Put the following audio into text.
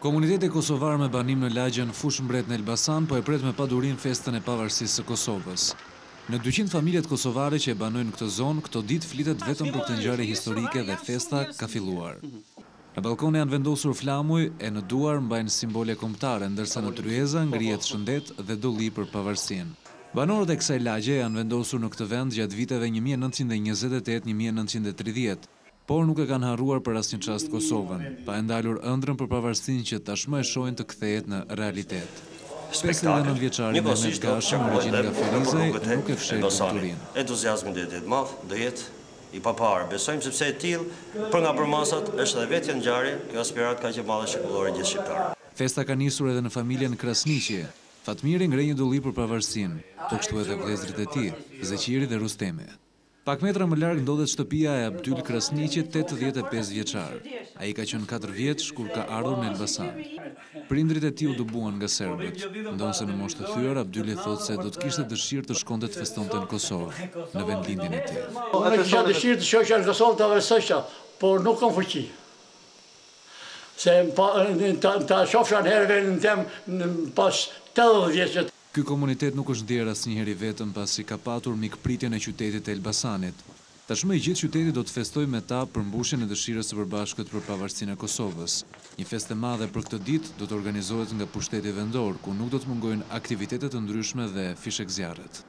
Komuniteti kosovar me banim në lagjen Fushmbret në Elbasan po e pret me padurim festën e pavarësisë së Kosovës. Në 200 familjet kosovare që e banojnë këtë zonë, këto ditë flitet vetëm për këtë ngjarje historike dhe festa ka filluar. Në balkone janë vendosur flamuj e në duar mbajnë simbole kombëtare, ndërsa në tryeza ngrihet shëndet dhe dolli për pavarësinë. Banorët e kësaj lagje janë vendosur në këtë vend gjatë viteve 1928-1930. Por nuk e kanë harruar për asnjë çast Kosovën, pa e ndalur ëndrrën për pavarësinë që tashmë e shohin të kthehet në realitet. 59 vjeçari Mehmet Gashi, origjinë nga Ferizaj, nuk e fsheh kulturinë. Entuziazmi do jetë madh, do jetë i paparë. Besojmë sepse e tillë për nga përmasat është edhe vetë ngjarje, kjo aspirat ka që madhe shekullore gjithë shqiptarë. Festa ka nisur edhe në familjen Krasniqi. Fatmiri ngre një dolli për pavarësinë, po kështu edhe vëllezërit e tij, Zeqiri dhe Rustemi. Pak metra më larg ndodhet shtëpia e Abdyl Krasniqit, 85 vjeçar. Ai ka qenë 4 vjeç kur ka ardhur në Elbasan. Prindrit e tij u dëbuan nga serbët. Ndonse në moshë të thyer, Abdyli thotë se do të kishte dëshirë të shkonte të festonte në Kosovë, në vendlindjen e tij. Unë kisha dëshirë të shoqja në Kosovë të vërsoqja, por nuk kam fuqi. Se ta shofsha në herë vendin tem pas 80 vjeçet. Ky komunitet nuk është ndjer asnjëherë vetëm pasi ka patur mikpritjen e qytetit të Elbasanit. Tashmë i gjithë qyteti do të festojë me ta përmbushjen e dëshirës së përbashkët për pavarësinë e Kosovës. Një festë e madhe për këtë ditë do të organizohet nga pushteti vendor, ku nuk do të mungojnë aktivitete të ndryshme dhe fishek zjarret.